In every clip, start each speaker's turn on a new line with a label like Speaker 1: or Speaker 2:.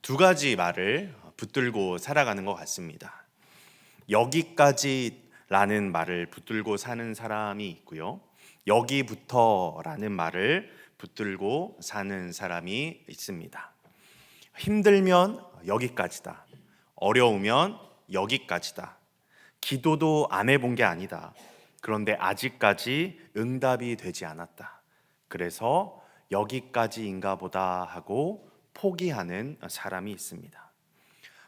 Speaker 1: 두 가지 말을 붙들고 살아가는 것 같습니다. 여기까지라는 말을 붙들고 사는 사람이 있고요. 여기부터라는 말을 붙들고 사는 사람이 있습니다. 힘들면 여기까지다. 어려우면 여기까지다. 기도도 안 해본 게 아니다. 그런데 아직까지 응답이 되지 않았다. 그래서 여기까지인가 보다 하고 포기하는 사람이 있습니다.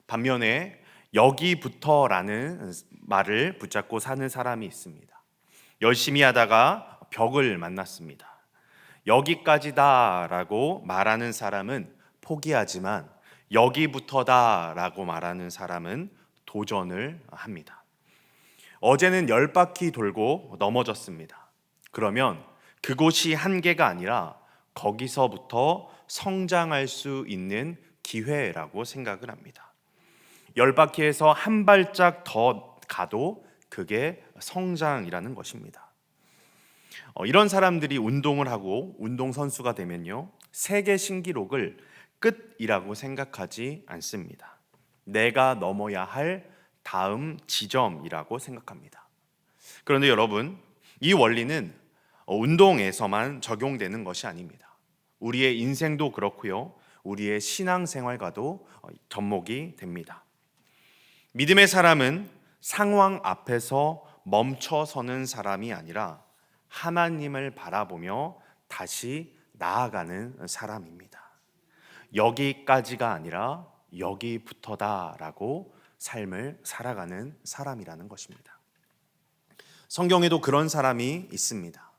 Speaker 1: 반면에 여기부터라는 말을 붙잡고 사는 사람이 있습니다. 열심히 하다가 벽을 만났습니다. 여기까지다라고 말하는 사람은 포기하지만 여기부터다라고 말하는 사람은 도전을 합니다. 어제는 10바퀴 돌고 넘어졌습니다. 그러면 그곳이 한계가 아니라 거기서부터 성장할 수 있는 기회라고 생각을 합니다. 10바퀴에서 한 발짝 더 가도 그게 성장이라는 것입니다. 이런 사람들이 운동을 하고 운동선수가 되면요, 세계 신기록을 끝이라고 생각하지 않습니다. 내가 넘어야 할 다음 지점이라고 생각합니다. 그런데 여러분, 이 원리는 운동에서만 적용되는 것이 아닙니다. 우리의 인생도 그렇고요, 우리의 신앙생활과도 접목이 됩니다. 믿음의 사람은 상황 앞에서 멈춰서는 사람이 아니라 하나님을 바라보며 다시 나아가는 사람입니다. 여기까지가 아니라 여기부터다라고 삶을 살아가는 사람이라는 것입니다. 성경에도 그런 사람이 있습니다.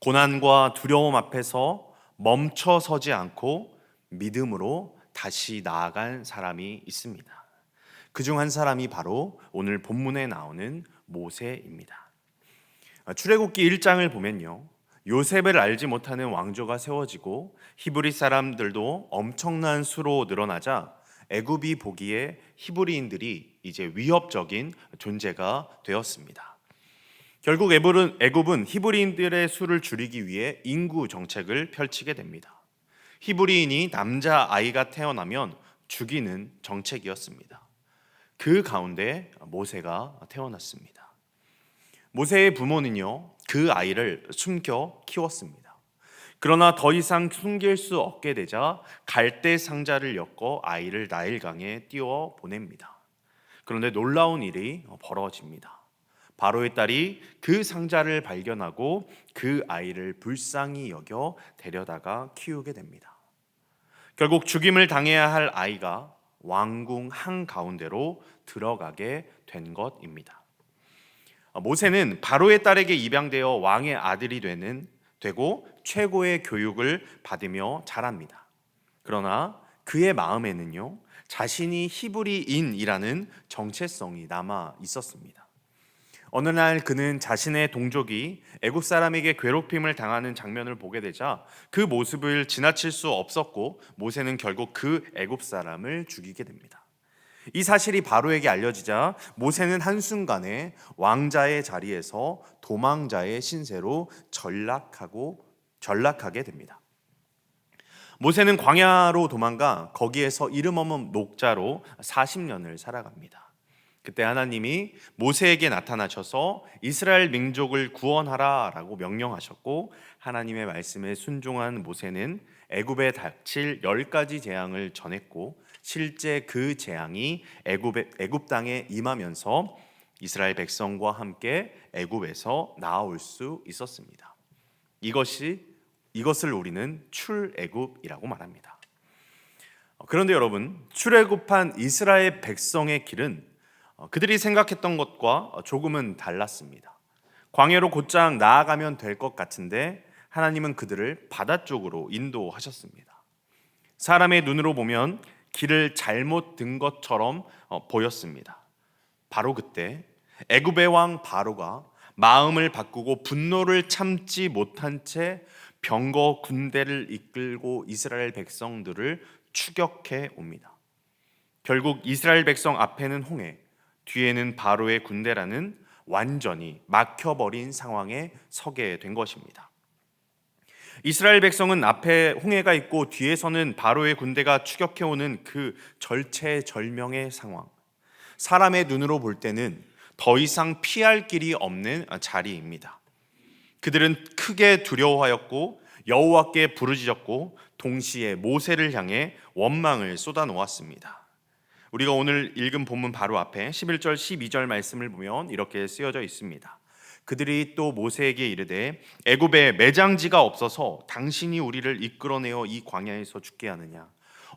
Speaker 1: 고난과 두려움 앞에서 멈춰서지 않고 믿음으로 다시 나아간 사람이 있습니다. 그중 한 사람이 바로 오늘 본문에 나오는 모세입니다. 출애굽기 1장을 보면요, 요셉을 알지 못하는 왕조가 세워지고 히브리 사람들도 엄청난 수로 늘어나자 애굽이 보기에 히브리인들이 이제 위협적인 존재가 되었습니다. 결국 애굽은 히브리인들의 수를 줄이기 위해 인구 정책을 펼치게 됩니다. 히브리인이 남자 아이가 태어나면 죽이는 정책이었습니다. 그 가운데 모세가 태어났습니다. 모세의 부모는요, 그 아이를 숨겨 키웠습니다. 그러나 더 이상 숨길 수 없게 되자 갈대 상자를 엮어 아이를 나일강에 띄워 보냅니다. 그런데 놀라운 일이 벌어집니다. 바로의 딸이 그 상자를 발견하고 그 아이를 불쌍히 여겨 데려다가 키우게 됩니다. 결국 죽임을 당해야 할 아이가 왕궁 한가운데로 들어가게 된 것입니다. 모세는 바로의 딸에게 입양되어 왕의 아들이 되고 최고의 교육을 받으며 자랍니다. 그러나 그의 마음에는요, 자신이 히브리인이라는 정체성이 남아 있었습니다. 어느 날 그는 자신의 동족이 애굽 사람에게 괴롭힘을 당하는 장면을 보게 되자 그 모습을 지나칠 수 없었고 모세는 결국 그 애굽 사람을 죽이게 됩니다. 이 사실이 바로에게 알려지자 모세는 한순간에 왕자의 자리에서 도망자의 신세로 전락하게 됩니다. 모세는 광야로 도망가 거기에서 이름 없는 녹자로 40년을 살아갑니다. 그때 하나님이 모세에게 나타나셔서 이스라엘 민족을 구원하라 라고 명령하셨고, 하나님의 말씀에 순종한 모세는 애굽에 닥칠 10가지 재앙을 전했고, 실제 그 재앙이 애굽 땅에 임하면서 이스라엘 백성과 함께 애굽에서 나올 수 있었습니다. 이것을 우리는 출애굽이라고 말합니다. 그런데 여러분, 출애굽한 이스라엘 백성의 길은 그들이 생각했던 것과 조금은 달랐습니다. 광야로 곧장 나아가면 될 것 같은데 하나님은 그들을 바다 쪽으로 인도하셨습니다. 사람의 눈으로 보면 길을 잘못 든 것처럼 보였습니다. 바로 그때 애굽의 왕 바로가 마음을 바꾸고 분노를 참지 못한 채 병거 군대를 이끌고 이스라엘 백성들을 추격해 옵니다. 결국 이스라엘 백성 앞에는 홍해, 뒤에는 바로의 군대라는 완전히 막혀버린 상황에 서게 된 것입니다. 이스라엘 백성은 앞에 홍해가 있고 뒤에서는 바로의 군대가 추격해오는 그 절체절명의 상황, 사람의 눈으로 볼 때는 더 이상 피할 길이 없는 자리입니다. 그들은 크게 두려워하였고 여호와께 부르짖었고 동시에 모세를 향해 원망을 쏟아놓았습니다. 우리가 오늘 읽은 본문 바로 앞에 11절 12절 말씀을 보면 이렇게 쓰여져 있습니다. 그들이 또 모세에게 이르되 애굽에 매장지가 없어서 당신이 우리를 이끌어내어 이 광야에서 죽게 하느냐?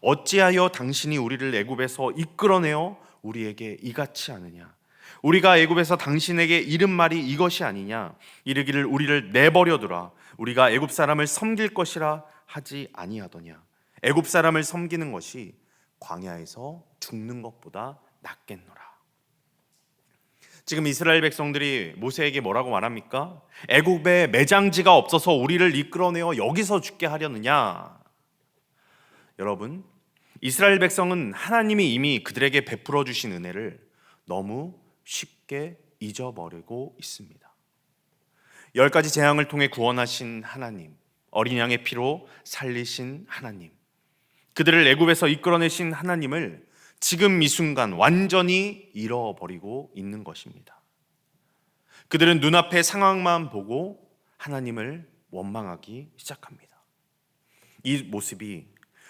Speaker 1: 어찌하여 당신이 우리를 애굽에서 이끌어내어 우리에게 이같이 하느냐? 우리가 애굽에서 당신에게 이른 말이 이것이 아니냐? 이르기를 우리를 내버려두라. 우리가 애굽 사람을 섬길 것이라 하지 아니하더냐? 애굽 사람을 섬기는 것이 광야에서 죽는 것보다 낫겠노라. 지금 이스라엘 백성들이 모세에게 뭐라고 말합니까? 애굽에 매장지가 없어서 우리를 이끌어내어 여기서 죽게 하려느냐? 여러분, 이스라엘 백성은 하나님이 이미 그들에게 베풀어 주신 은혜를 너무 쉽게 잊어버리고 있습니다. 10가지 재앙을 통해 구원하신 하나님, 어린 양의 피로 살리신 하나님, 그들을 애굽에서 이끌어내신 하나님을 지금 이 순간 완전히 잃어버리고 있는 것입니다. 그들은 눈앞의 상황만 보고 하나님을 원망하기 시작합니다. 이 모습이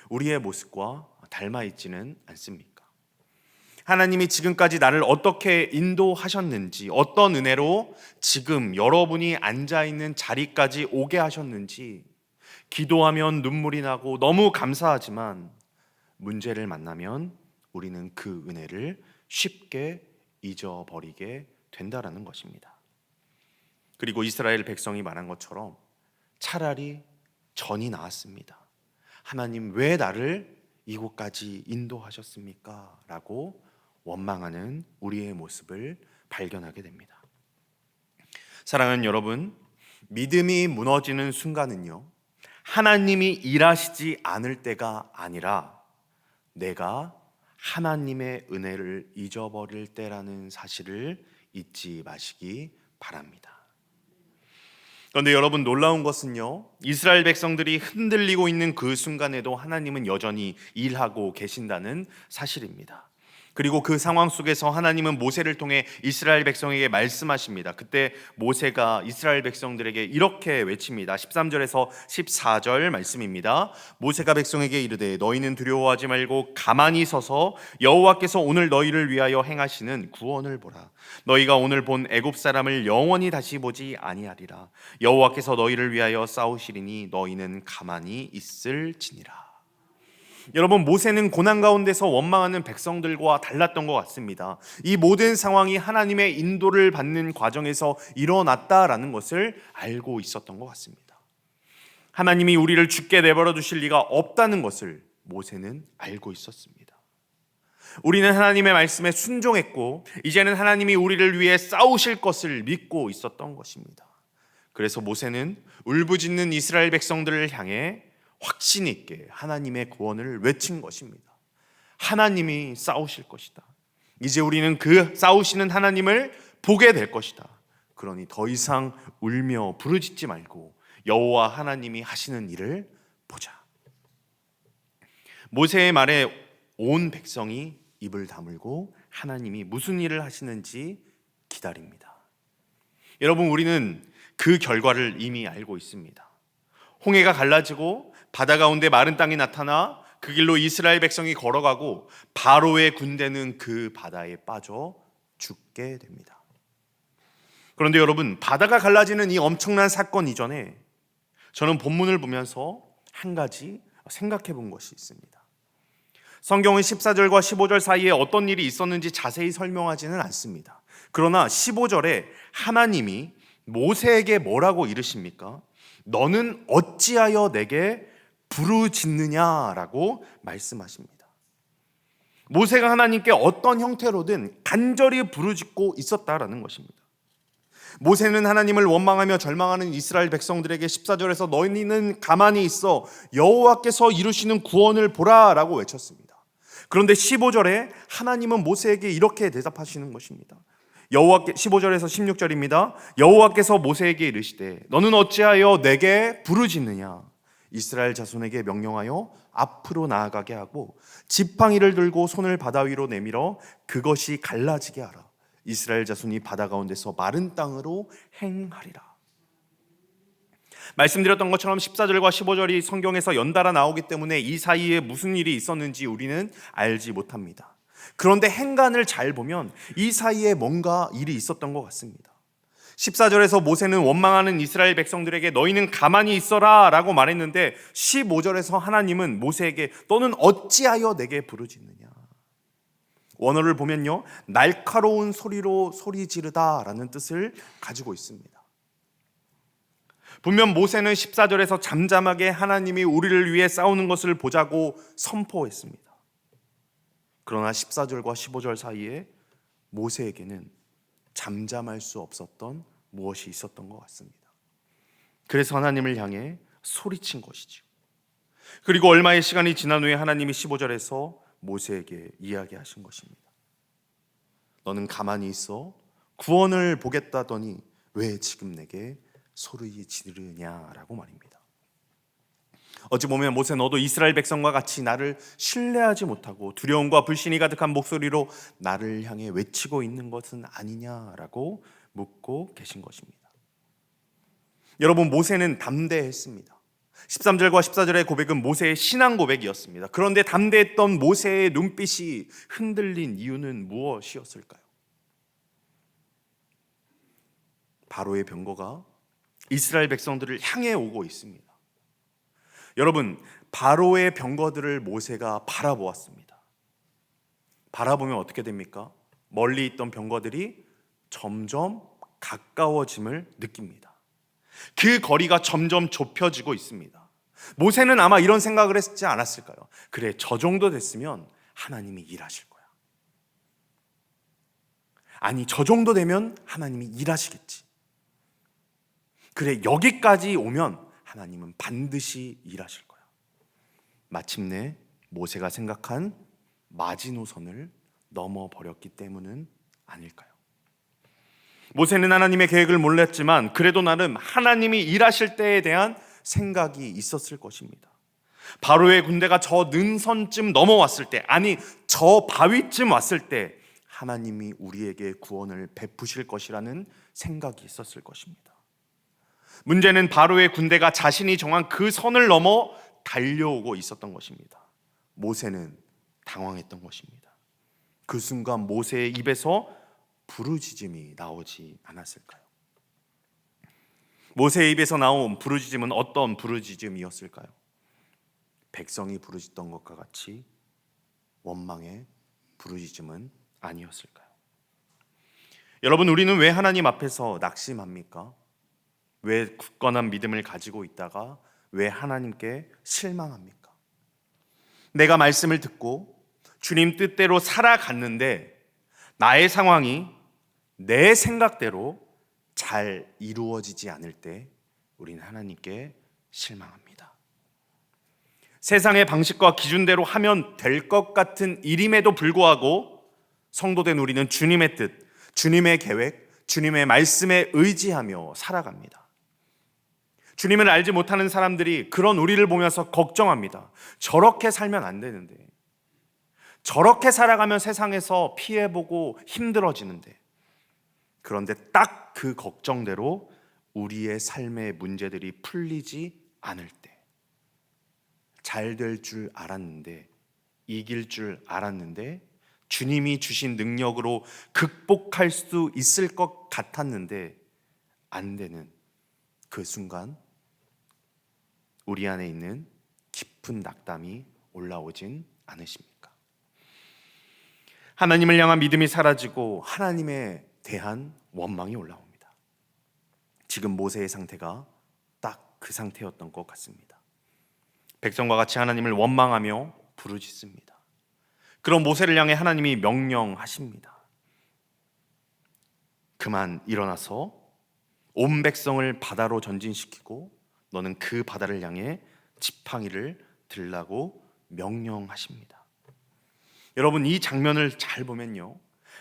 Speaker 1: 우리의 모습과 닮아 있지는 않습니까? 하나님이 지금까지 나를 어떻게 인도하셨는지, 어떤 은혜로 지금 여러분이 앉아있는 자리까지 오게 하셨는지 기도하면 눈물이 나고 너무 감사하지만 문제를 만나면 우리는 그 은혜를 쉽게 잊어버리게 된다라는 것입니다. 그리고 이스라엘 백성이 말한 것처럼 차라리 전이 나았습니다. 하나님 왜 나를 이곳까지 인도하셨습니까? 라고 원망하는 우리의 모습을 발견하게 됩니다. 사랑하는 여러분, 믿음이 무너지는 순간은요, 하나님이 일하시지 않을 때가 아니라 내가 하나님의 은혜를 잊어버릴 때라는 사실을 잊지 마시기 바랍니다. 그런데 여러분, 놀라운 것은요, 이스라엘 백성들이 흔들리고 있는 그 순간에도 하나님은 여전히 일하고 계신다는 사실입니다. 그리고 그 상황 속에서 하나님은 모세를 통해 이스라엘 백성에게 말씀하십니다. 그때 모세가 이스라엘 백성들에게 이렇게 외칩니다. 13절에서 14절 말씀입니다. 모세가 백성에게 이르되 너희는 두려워하지 말고 가만히 서서 여호와께서 오늘 너희를 위하여 행하시는 구원을 보라. 너희가 오늘 본 애굽 사람을 영원히 다시 보지 아니하리라. 여호와께서 너희를 위하여 싸우시리니 너희는 가만히 있을지니라. 여러분, 모세는 고난 가운데서 원망하는 백성들과 달랐던 것 같습니다. 이 모든 상황이 하나님의 인도를 받는 과정에서 일어났다라는 것을 알고 있었던 것 같습니다. 하나님이 우리를 죽게 내버려 두실 리가 없다는 것을 모세는 알고 있었습니다. 우리는 하나님의 말씀에 순종했고 이제는 하나님이 우리를 위해 싸우실 것을 믿고 있었던 것입니다. 그래서 모세는 울부짖는 이스라엘 백성들을 향해 확신 있게 하나님의 구원을 외친 것입니다. 하나님이 싸우실 것이다. 이제 우리는 그 싸우시는 하나님을 보게 될 것이다. 그러니 더 이상 울며 부르짖지 말고 여호와 하나님이 하시는 일을 보자. 모세의 말에 온 백성이 입을 다물고 하나님이 무슨 일을 하시는지 기다립니다. 여러분, 우리는 그 결과를 이미 알고 있습니다. 홍해가 갈라지고 바다 가운데 마른 땅이 나타나 그 길로 이스라엘 백성이 걸어가고 바로의 군대는 그 바다에 빠져 죽게 됩니다. 그런데 여러분, 바다가 갈라지는 이 엄청난 사건 이전에 저는 본문을 보면서 한 가지 생각해 본 것이 있습니다. 성경은 14절과 15절 사이에 어떤 일이 있었는지 자세히 설명하지는 않습니다. 그러나 15절에 하나님이 모세에게 뭐라고 이르십니까? 너는 어찌하여 내게 부르짖느냐라고 말씀하십니다. 모세가 하나님께 어떤 형태로든 간절히 부르짖고 있었다라는 것입니다. 모세는 하나님을 원망하며 절망하는 이스라엘 백성들에게 14절에서 너희는 가만히 있어 여호와께서 이루시는 구원을 보라라고 외쳤습니다. 그런데 15절에 하나님은 모세에게 이렇게 대답하시는 것입니다. 여호와께 15절에서 16절입니다. 여호와께서 모세에게 이르시되 너는 어찌하여 내게 부르짖느냐? 이스라엘 자손에게 명령하여 앞으로 나아가게 하고 지팡이를 들고 손을 바다 위로 내밀어 그것이 갈라지게 하라. 이스라엘 자손이 바다 가운데서 마른 땅으로 행하리라. 말씀드렸던 것처럼 14절과 15절이 성경에서 연달아 나오기 때문에 이 사이에 무슨 일이 있었는지 우리는 알지 못합니다. 그런데 행간을 잘 보면 이 사이에 뭔가 일이 있었던 것 같습니다. 14절에서 모세는 원망하는 이스라엘 백성들에게 너희는 가만히 있어라 라고 말했는데 15절에서 하나님은 모세에게 너는 어찌하여 내게 부르짖느냐? 원어를 보면요, 날카로운 소리로 소리 지르다 라는 뜻을 가지고 있습니다. 분명 모세는 14절에서 잠잠하게 하나님이 우리를 위해 싸우는 것을 보자고 선포했습니다. 그러나 14절과 15절 사이에 모세에게는 잠잠할 수 없었던 무엇이 있었던 것 같습니다. 그래서 하나님을 향해 소리친 것이죠. 그리고 얼마의 시간이 지난 후에 하나님이 15절에서 모세에게 이야기하신 것입니다. 너는 가만히 있어 구원을 보겠다더니 왜 지금 내게 소리 지르냐라고 말입니다. 어찌 보면 모세 너도 이스라엘 백성과 같이 나를 신뢰하지 못하고 두려움과 불신이 가득한 목소리로 나를 향해 외치고 있는 것은 아니냐라고 묻고 계신 것입니다. 여러분, 모세는 담대했습니다. 13절과 14절의 고백은 모세의 신앙 고백이었습니다. 그런데 담대했던 모세의 눈빛이 흔들린 이유는 무엇이었을까요? 바로의 병거가 이스라엘 백성들을 향해 오고 있습니다. 여러분, 바로의 병거들을 모세가 바라보았습니다. 바라보면 어떻게 됩니까? 멀리 있던 병거들이 점점 가까워짐을 느낍니다. 그 거리가 점점 좁혀지고 있습니다. 모세는 아마 이런 생각을 했지 않았을까요? 그래, 저 정도 됐으면 하나님이 일하실 거야. 아니, 저 정도 되면 하나님이 일하시겠지. 그래, 여기까지 오면 하나님은 반드시 일하실 거야. 마침내 모세가 생각한 마지노선을 넘어버렸기 때문은 아닐까요? 모세는 하나님의 계획을 몰랐지만 그래도 나름 하나님이 일하실 때에 대한 생각이 있었을 것입니다. 바로의 군대가 저 능선쯤 넘어왔을 때, 아니 저 바위쯤 왔을 때 하나님이 우리에게 구원을 베푸실 것이라는 생각이 있었을 것입니다. 문제는 바로의 군대가 자신이 정한 그 선을 넘어 달려오고 있었던 것입니다. 모세는 당황했던 것입니다. 그 순간 모세의 입에서 부르짖음이 나오지 않았을까요? 모세의 입에서 나온 부르짖음은 어떤 부르짖음이었을까요? 백성이 부르짖던 것과 같이 원망의 부르짖음은 아니었을까요? 여러분, 우리는 왜 하나님 앞에서 낙심합니까? 왜 굳건한 믿음을 가지고 있다가 왜 하나님께 실망합니까? 내가 말씀을 듣고 주님 뜻대로 살아갔는데 나의 상황이 내 생각대로 잘 이루어지지 않을 때 우리는 하나님께 실망합니다. 세상의 방식과 기준대로 하면 될 것 같은 일임에도 불구하고 성도된 우리는 주님의 뜻, 주님의 계획, 주님의 말씀에 의지하며 살아갑니다. 주님을 알지 못하는 사람들이 그런 우리를 보면서 걱정합니다. 저렇게 살면 안 되는데, 저렇게 살아가면 세상에서 피해보고 힘들어지는데, 그런데 딱 그 걱정대로 우리의 삶의 문제들이 풀리지 않을 때, 잘 될 줄 알았는데, 이길 줄 알았는데, 주님이 주신 능력으로 극복할 수 있을 것 같았는데 안 되는 그 순간 우리 안에 있는 깊은 낙담이 올라오진 않으십니까? 하나님을 향한 믿음이 사라지고 하나님에 대한 원망이 올라옵니다. 지금 모세의 상태가 딱 그 상태였던 것 같습니다. 백성과 같이 하나님을 원망하며 부르짖습니다. 그런 모세를 향해 하나님이 명령하십니다. 그만 일어나서 온 백성을 바다로 전진시키고 너는 그 바다를 향해 지팡이를 들라고 명령하십니다. 여러분, 이 장면을 잘 보면요,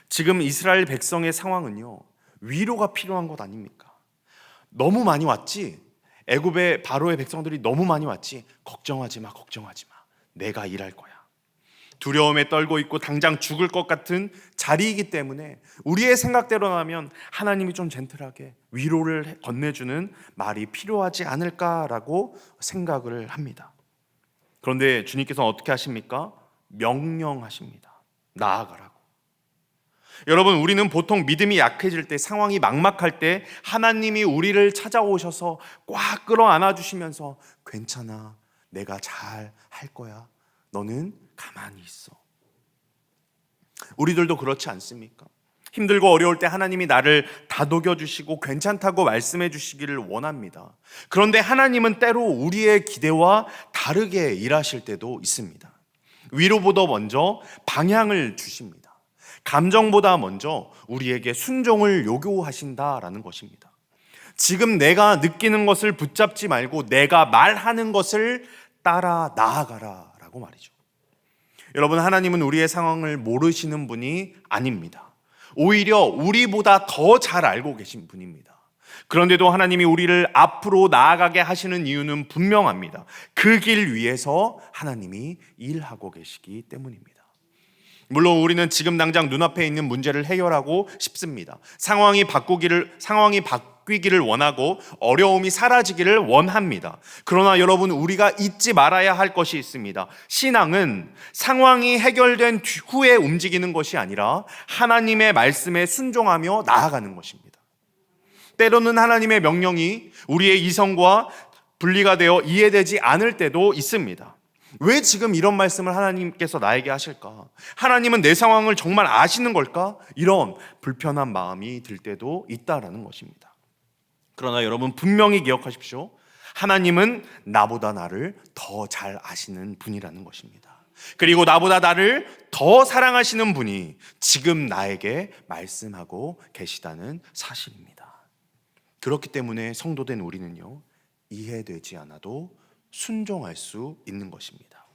Speaker 1: 지금 이스라엘 백성의 상황은요, 위로가 필요한 것 아닙니까? 너무 많이 왔지? 애굽의 바로의 백성들이 너무 많이 왔지? 걱정하지 마, 걱정하지 마. 내가 일할 거야. 두려움에 떨고 있고 당장 죽을 것 같은 자리이기 때문에 우리의 생각대로라면 하나님이 좀 젠틀하게 위로를 건네주는 말이 필요하지 않을까라고 생각을 합니다. 그런데 주님께서는 어떻게 하십니까? 명령하십니다. 나아가라고. 여러분, 우리는 보통 믿음이 약해질 때, 상황이 막막할 때 하나님이 우리를 찾아오셔서 꽉 끌어안아 주시면서 괜찮아, 내가 잘 할 거야, 너는 가만히 있어. 우리들도 그렇지 않습니까? 힘들고 어려울 때 하나님이 나를 다독여 주시고 괜찮다고 말씀해 주시기를 원합니다. 그런데 하나님은 때로 우리의 기대와 다르게 일하실 때도 있습니다. 위로보다 먼저 방향을 주십니다. 감정보다 먼저 우리에게 순종을 요구하신다라는 것입니다. 지금 내가 느끼는 것을 붙잡지 말고 내가 말하는 것을 따라 나아가라 라고 말이죠. 여러분, 하나님은 우리의 상황을 모르시는 분이 아닙니다. 오히려 우리보다 더 잘 알고 계신 분입니다. 그런데도 하나님이 우리를 앞으로 나아가게 하시는 이유는 분명합니다. 그 길 위에서 하나님이 일하고 계시기 때문입니다. 물론 우리는 지금 당장 눈앞에 있는 문제를 해결하고 싶습니다. 상황이 바뀌기를 원하고 어려움이 사라지기를 원합니다. 그러나 여러분, 우리가 잊지 말아야 할 것이 있습니다. 신앙은 상황이 해결된 후에 움직이는 것이 아니라 하나님의 말씀에 순종하며 나아가는 것입니다. 때로는 하나님의 명령이 우리의 이성과 분리가 되어 이해되지 않을 때도 있습니다. 왜 지금 이런 말씀을 하나님께서 나에게 하실까? 하나님은 내 상황을 정말 아시는 걸까? 이런 불편한 마음이 들 때도 있다라는 것입니다. 그러나 여러분, 분명히 기억하십시오. 하나님은 나보다 나를 더 잘 아시는 분이라는 것입니다. 그리고 나보다 나를 더 사랑하시는 분이 지금 나에게 말씀하고 계시다는 사실입니다. 그렇기 때문에 성도된 우리는요, 이해되지 않아도 순종할 수 있는 것입니다.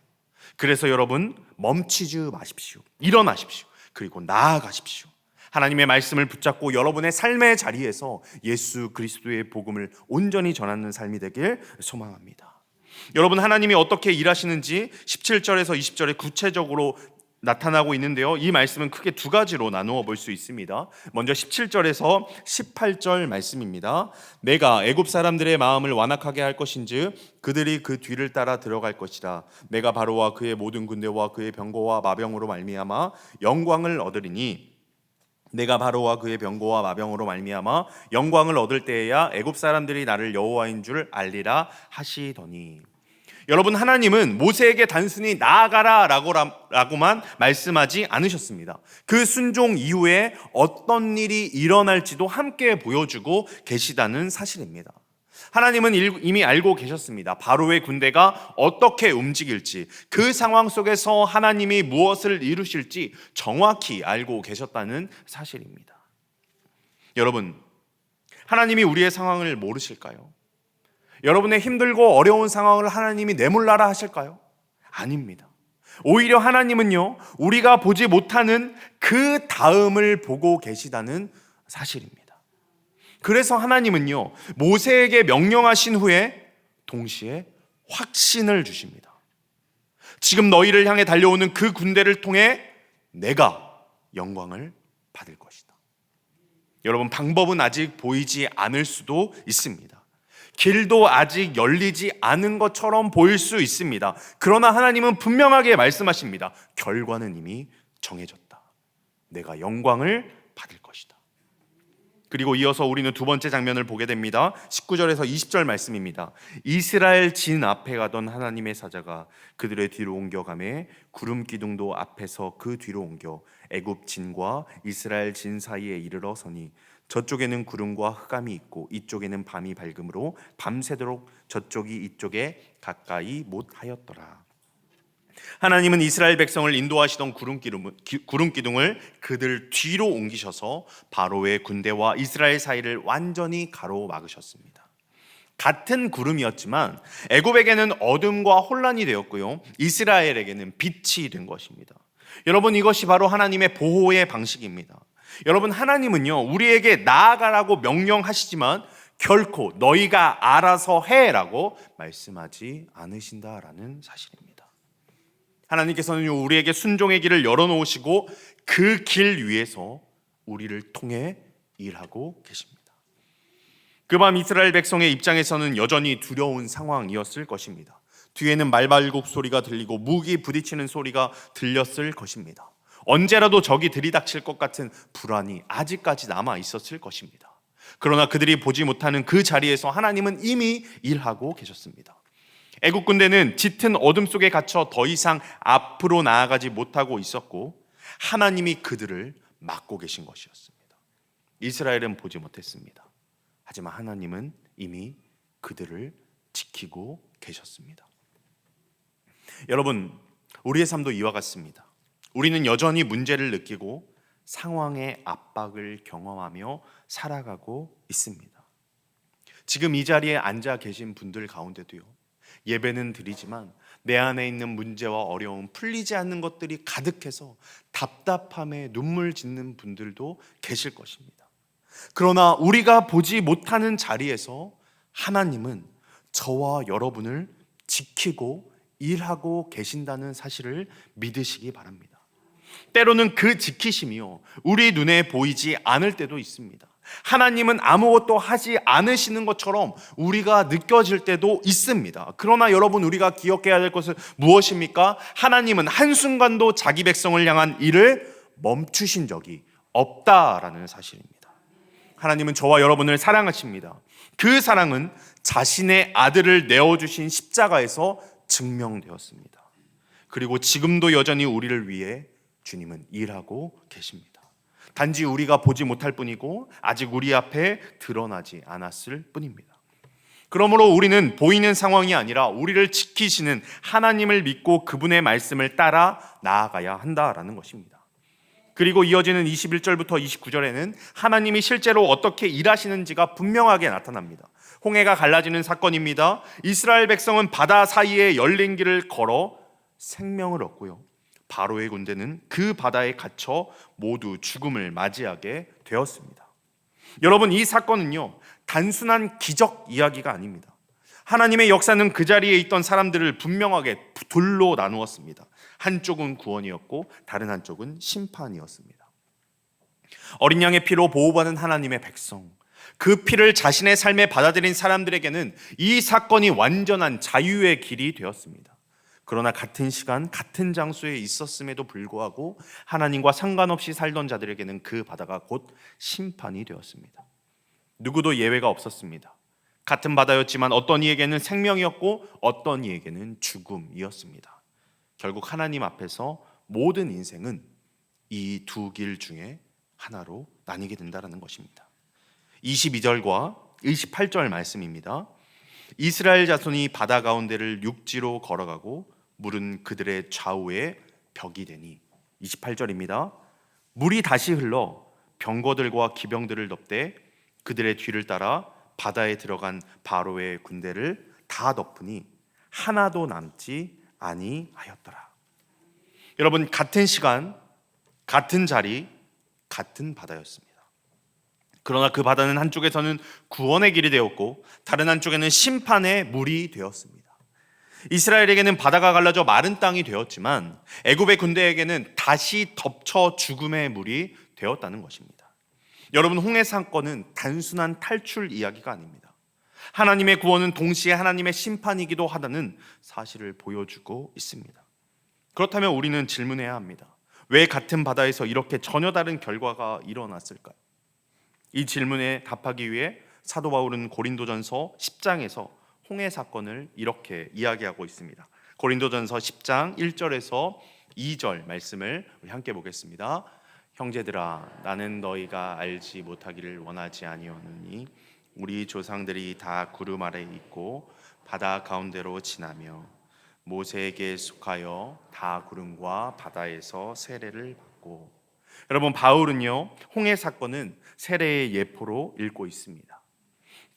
Speaker 1: 그래서 여러분, 멈추지 마십시오. 일어나십시오. 그리고 나아가십시오. 하나님의 말씀을 붙잡고 여러분의 삶의 자리에서 예수 그리스도의 복음을 온전히 전하는 삶이 되길 소망합니다. 여러분, 하나님이 어떻게 일하시는지 17절에서 20절에 구체적으로 나타나고 있는데요, 이 말씀은 크게 두 가지로 나누어 볼 수 있습니다. 먼저 17절에서 18절 말씀입니다. 내가 애굽 사람들의 마음을 완악하게 할 것인즉 그들이 그 뒤를 따라 들어갈 것이라. 내가 바로와 그의 모든 군대와 그의 병거와 마병으로 말미암아 영광을 얻으리니 내가 바로와 그의 병거와 마병으로 말미암아 영광을 얻을 때에야 애굽 사람들이 나를 여호와인 줄 알리라 하시더니. 여러분, 하나님은 모세에게 단순히 나아가라 라고만 말씀하지 않으셨습니다. 그 순종 이후에 어떤 일이 일어날지도 함께 보여주고 계시다는 사실입니다. 하나님은 이미 알고 계셨습니다. 바로의 군대가 어떻게 움직일지, 그 상황 속에서 하나님이 무엇을 이루실지 정확히 알고 계셨다는 사실입니다. 여러분, 하나님이 우리의 상황을 모르실까요? 여러분의 힘들고 어려운 상황을 하나님이 내몰라라 하실까요? 아닙니다. 오히려 하나님은요, 우리가 보지 못하는 그 다음을 보고 계시다는 사실입니다. 그래서 하나님은요, 모세에게 명령하신 후에 동시에 확신을 주십니다. 지금 너희를 향해 달려오는 그 군대를 통해 내가 영광을 받을 것이다. 여러분, 방법은 아직 보이지 않을 수도 있습니다. 길도 아직 열리지 않은 것처럼 보일 수 있습니다. 그러나 하나님은 분명하게 말씀하십니다. 결과는 이미 정해졌다. 내가 영광을 받을 것이다. 그리고 이어서 우리는 두 번째 장면을 보게 됩니다. 19절에서 20절 말씀입니다. 이스라엘 진 앞에 가던 하나님의 사자가 그들의 뒤로 옮겨가매 구름 기둥도 앞에서 그 뒤로 옮겨 애굽 진과 이스라엘 진 사이에 이르러 서니 저쪽에는 구름과 흑암이 있고 이쪽에는 밤이 밝음으로 밤새도록 저쪽이 이쪽에 가까이 못하였더라. 하나님은 이스라엘 백성을 인도하시던 구름 기둥을 그들 뒤로 옮기셔서 바로의 군대와 이스라엘 사이를 완전히 가로막으셨습니다. 같은 구름이었지만 애굽에게는 어둠과 혼란이 되었고요, 이스라엘에게는 빛이 된 것입니다. 여러분, 이것이 바로 하나님의 보호의 방식입니다. 여러분, 하나님은요, 우리에게 나아가라고 명령하시지만 결코 너희가 알아서 해라고 말씀하지 않으신다라는 사실입니다. 하나님께서는 우리에게 순종의 길을 열어놓으시고 그 길 위에서 우리를 통해 일하고 계십니다. 그 밤 이스라엘 백성의 입장에서는 여전히 두려운 상황이었을 것입니다. 뒤에는 말발굽 소리가 들리고 무기 부딪히는 소리가 들렸을 것입니다. 언제라도 적이 들이닥칠 것 같은 불안이 아직까지 남아 있었을 것입니다. 그러나 그들이 보지 못하는 그 자리에서 하나님은 이미 일하고 계셨습니다. 애국 군대는 짙은 어둠 속에 갇혀 더 이상 앞으로 나아가지 못하고 있었고 하나님이 그들을 막고 계신 것이었습니다. 이스라엘은 보지 못했습니다. 하지만 하나님은 이미 그들을 지키고 계셨습니다. 여러분, 우리의 삶도 이와 같습니다. 우리는 여전히 문제를 느끼고 상황의 압박을 경험하며 살아가고 있습니다. 지금 이 자리에 앉아 계신 분들 가운데도요, 예배는 드리지만 내 안에 있는 문제와 어려움, 풀리지 않는 것들이 가득해서 답답함에 눈물 짓는 분들도 계실 것입니다. 그러나 우리가 보지 못하는 자리에서 하나님은 저와 여러분을 지키고 일하고 계신다는 사실을 믿으시기 바랍니다. 때로는 그 지키심이요, 우리 눈에 보이지 않을 때도 있습니다. 하나님은 아무것도 하지 않으시는 것처럼 우리가 느껴질 때도 있습니다. 그러나 여러분, 우리가 기억해야 될 것은 무엇입니까? 하나님은 한순간도 자기 백성을 향한 일을 멈추신 적이 없다라는 사실입니다. 하나님은 저와 여러분을 사랑하십니다. 그 사랑은 자신의 아들을 내어주신 십자가에서 증명되었습니다. 그리고 지금도 여전히 우리를 위해 주님은 일하고 계십니다. 단지 우리가 보지 못할 뿐이고 아직 우리 앞에 드러나지 않았을 뿐입니다. 그러므로 우리는 보이는 상황이 아니라 우리를 지키시는 하나님을 믿고 그분의 말씀을 따라 나아가야 한다라는 것입니다. 그리고 이어지는 21절부터 29절에는 하나님이 실제로 어떻게 일하시는지가 분명하게 나타납니다. 홍해가 갈라지는 사건입니다. 이스라엘 백성은 바다 사이에 열린 길을 걸어 생명을 얻고요, 바로의 군대는 그 바다에 갇혀 모두 죽음을 맞이하게 되었습니다. 여러분, 이 사건은요, 단순한 기적 이야기가 아닙니다. 하나님의 역사는 그 자리에 있던 사람들을 분명하게 둘로 나누었습니다. 한쪽은 구원이었고 다른 한쪽은 심판이었습니다. 어린 양의 피로 보호받은 하나님의 백성, 그 피를 자신의 삶에 받아들인 사람들에게는 이 사건이 완전한 자유의 길이 되었습니다. 그러나 같은 시간 같은 장소에 있었음에도 불구하고 하나님과 상관없이 살던 자들에게는 그 바다가 곧 심판이 되었습니다. 누구도 예외가 없었습니다. 같은 바다였지만 어떤 이에게는 생명이었고 어떤 이에게는 죽음이었습니다. 결국 하나님 앞에서 모든 인생은 이 두 길 중에 하나로 나뉘게 된다는 것입니다. 22절과 28절 말씀입니다. 이스라엘 자손이 바다 가운데를 육지로 걸어가고 물은 그들의 좌우에 벽이 되니, 28절입니다. 물이 다시 흘러 병거들과 기병들을 덮되 그들의 뒤를 따라 바다에 들어간 바로의 군대를 다 덮으니 하나도 남지 아니하였더라. 여러분, 같은 시간 같은 자리 같은 바다였습니다. 그러나 그 바다는 한쪽에서는 구원의 길이 되었고 다른 한쪽에는 심판의 물이 되었습니다. 이스라엘에게는 바다가 갈라져 마른 땅이 되었지만 애굽의 군대에게는 다시 덮쳐 죽음의 물이 되었다는 것입니다. 여러분, 홍해 사건은 단순한 탈출 이야기가 아닙니다. 하나님의 구원은 동시에 하나님의 심판이기도 하다는 사실을 보여주고 있습니다. 그렇다면 우리는 질문해야 합니다. 왜 같은 바다에서 이렇게 전혀 다른 결과가 일어났을까요? 이 질문에 답하기 위해 사도 바울은 고린도전서 10장에서 홍해 사건을 이렇게 이야기하고 있습니다. 고린도전서 10장 1절에서 2절 말씀을 우리 함께 보겠습니다. 형제들아, 나는 너희가 알지 못하기를 원하지 아니하노니 우리 조상들이 다 구름 아래 있고 바다 가운데로 지나며 모세에게 속하여 다 구름과 바다에서 세례를 받고. 여러분, 바울은요, 홍해 사건은 세례의 예포로 읽고 있습니다.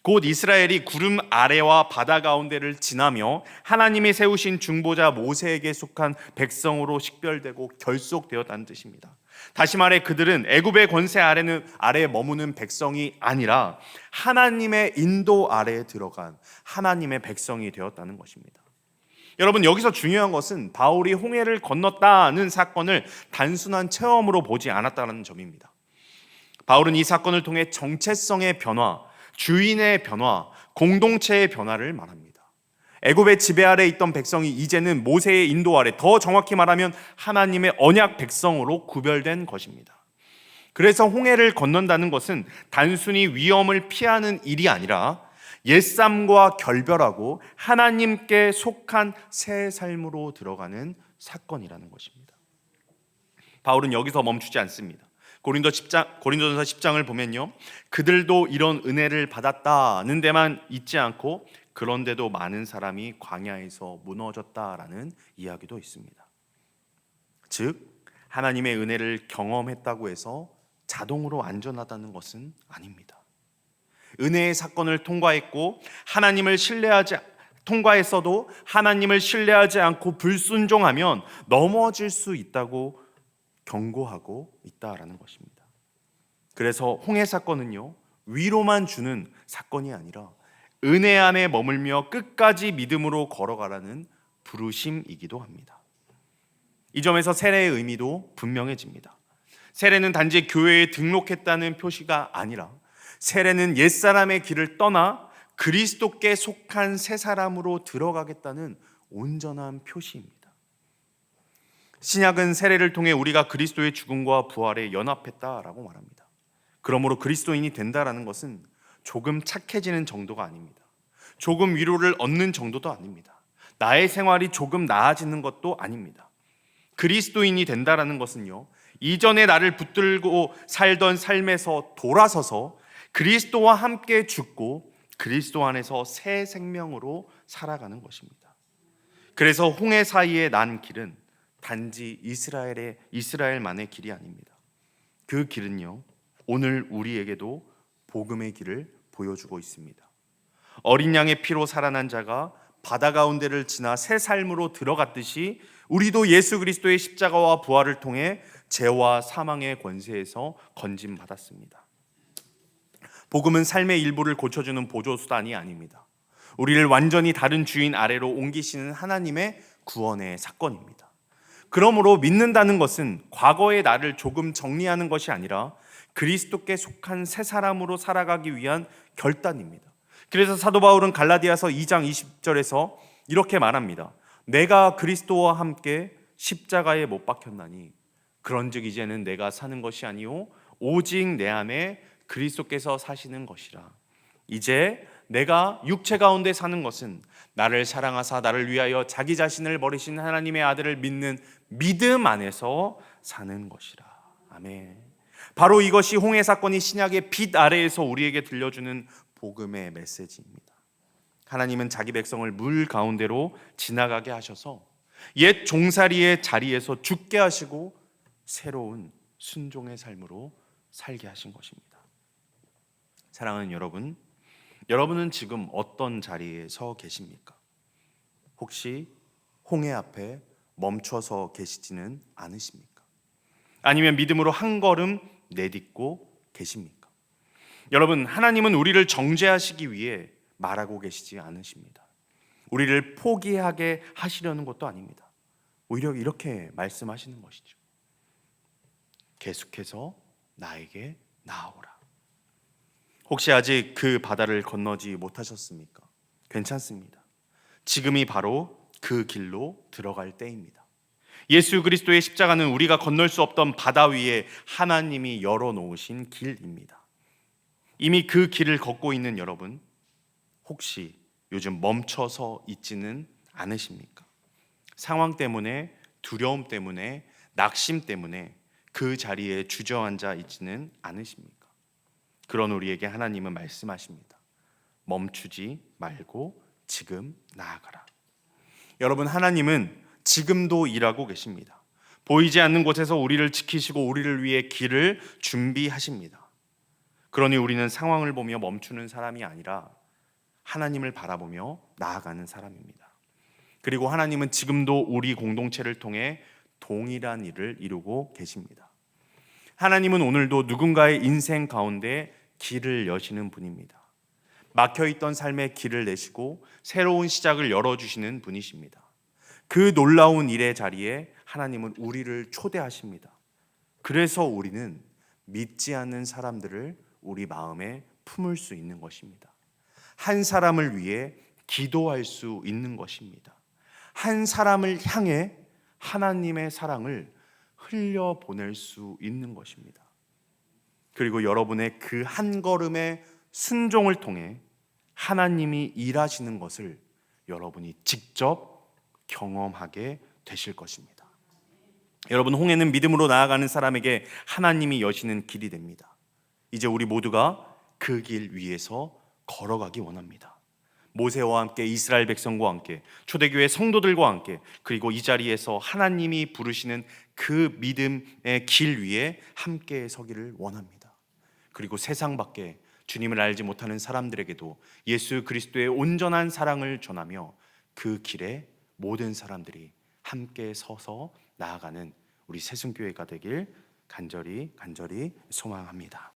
Speaker 1: 곧 이스라엘이 구름 아래와 바다 가운데를 지나며 하나님이 세우신 중보자 모세에게 속한 백성으로 식별되고 결속되었다는 뜻입니다. 다시 말해 그들은 애굽의 권세 아래에 머무는 백성이 아니라 하나님의 인도 아래에 들어간 하나님의 백성이 되었다는 것입니다. 여러분, 여기서 중요한 것은 바울이 홍해를 건넜다는 사건을 단순한 체험으로 보지 않았다는 점입니다. 바울은 이 사건을 통해 정체성의 변화, 주인의 변화, 공동체의 변화를 말합니다. 애굽의 지배 아래 있던 백성이 이제는 모세의 인도 아래, 더 정확히 말하면 하나님의 언약 백성으로 구별된 것입니다. 그래서 홍해를 건넌다는 것은 단순히 위험을 피하는 일이 아니라 옛삶과 결별하고 하나님께 속한 새 삶으로 들어가는 사건이라는 것입니다. 바울은 여기서 멈추지 않습니다. 고린도전서 10장을 보면요, 그들도 이런 은혜를 받았다는 데만 있지 않고 그런데도 많은 사람이 광야에서 무너졌다라는 이야기도 있습니다. 즉 하나님의 은혜를 경험했다고 해서 자동으로 안전하다는 것은 아닙니다. 은혜의 사건을 통과했고 통과했어도 하나님을 신뢰하지 않고 불순종하면 넘어질 수 있다고 경고하고 있다라는 것입니다. 그래서 홍해 사건은요, 위로만 주는 사건이 아니라 은혜 안에 머물며 끝까지 믿음으로 걸어가라는 부르심이기도 합니다. 이 점에서 세례의 의미도 분명해집니다. 세례는 단지 교회에 등록했다는 표시가 아니라 세례는 옛사람의 길을 떠나 그리스도께 속한 새 사람으로 들어가겠다는 온전한 표시입니다. 신약은 세례를 통해 우리가 그리스도의 죽음과 부활에 연합했다라고 말합니다. 그러므로 그리스도인이 된다라는 것은 조금 착해지는 정도가 아닙니다. 조금 위로를 얻는 정도도 아닙니다. 나의 생활이 조금 나아지는 것도 아닙니다. 그리스도인이 된다라는 것은요, 이전에 나를 붙들고 살던 삶에서 돌아서서 그리스도와 함께 죽고 그리스도 안에서 새 생명으로 살아가는 것입니다. 그래서 홍해 사이에 난 길은 단지 이스라엘만의 길이 아닙니다. 그 길은요, 오늘 우리에게도 복음의 길을 보여주고 있습니다. 어린 양의 피로 살아난 자가 바다 가운데를 지나 새 삶으로 들어갔듯이 우리도 예수 그리스도의 십자가와 부활을 통해 죄와 사망의 권세에서 건짐받았습니다. 복음은 삶의 일부를 고쳐주는 보조수단이 아닙니다. 우리를 완전히 다른 주인 아래로 옮기시는 하나님의 구원의 사건입니다. 그러므로 믿는다는 것은 과거의 나를 조금 정리하는 것이 아니라 그리스도께 속한 새 사람으로 살아가기 위한 결단입니다. 그래서 사도 바울은 갈라디아서 2장 20절에서 이렇게 말합니다. 내가 그리스도와 함께 십자가에 못 박혔나니 그런즉 이제는 내가 사는 것이 아니요 오직 내 안에 그리스도께서 사시는 것이라. 이제 내가 육체 가운데 사는 것은 나를 사랑하사 나를 위하여 자기 자신을 버리신 하나님의 아들을 믿는 믿음 안에서 사는 것이라. 아멘. 바로 이것이 홍해 사건이 신약의 빛 아래에서 우리에게 들려주는 복음의 메시지입니다. 하나님은 자기 백성을 물 가운데로 지나가게 하셔서 옛 종살이의 자리에서 죽게 하시고 새로운 순종의 삶으로 살게 하신 것입니다. 사랑하는 여러분, 여러분은 지금 어떤 자리에 서 계십니까? 혹시 홍해 앞에 멈춰서 계시지는 않으십니까? 아니면 믿음으로 한 걸음 내딛고 계십니까? 여러분, 하나님은 우리를 정죄하시기 위해 말하고 계시지 않으십니다. 우리를 포기하게 하시려는 것도 아닙니다. 오히려 이렇게 말씀하시는 것이죠. 계속해서 나에게 나아오라. 혹시 아직 그 바다를 건너지 못하셨습니까? 괜찮습니다. 지금이 바로 그 길로 들어갈 때입니다. 예수 그리스도의 십자가는 우리가 건널 수 없던 바다 위에 하나님이 열어놓으신 길입니다. 이미 그 길을 걷고 있는 여러분, 혹시 요즘 멈춰서 있지는 않으십니까? 상황 때문에, 두려움 때문에, 낙심 때문에 그 자리에 주저앉아 있지는 않으십니까? 그런 우리에게 하나님은 말씀하십니다. 멈추지 말고 지금 나아가라. 여러분, 하나님은 지금도 일하고 계십니다. 보이지 않는 곳에서 우리를 지키시고 우리를 위해 길을 준비하십니다. 그러니 우리는 상황을 보며 멈추는 사람이 아니라 하나님을 바라보며 나아가는 사람입니다. 그리고 하나님은 지금도 우리 공동체를 통해 동일한 일을 이루고 계십니다. 하나님은 오늘도 누군가의 인생 가운데 길을 여시는 분입니다. 막혀있던 삶의 길을 내시고 새로운 시작을 열어주시는 분이십니다. 그 놀라운 일의 자리에 하나님은 우리를 초대하십니다. 그래서 우리는 믿지 않는 사람들을 우리 마음에 품을 수 있는 것입니다. 한 사람을 위해 기도할 수 있는 것입니다. 한 사람을 향해 하나님의 사랑을 흘려보낼 수 있는 것입니다. 그리고 여러분의 그 한 걸음의 순종을 통해 하나님이 일하시는 것을 여러분이 직접 경험하게 되실 것입니다. 여러분, 홍해는 믿음으로 나아가는 사람에게 하나님이 여시는 길이 됩니다. 이제 우리 모두가 그 길 위에서 걸어가기 원합니다. 모세와 함께, 이스라엘 백성과 함께, 초대교회 성도들과 함께, 그리고 이 자리에서 하나님이 부르시는 그 믿음의 길 위에 함께 서기를 원합니다. 그리고 세상 밖에 주님을 알지 못하는 사람들에게도 예수 그리스도의 온전한 사랑을 전하며 그 길에 모든 사람들이 함께 서서 나아가는 우리 새순교회가 되길 간절히 소망합니다.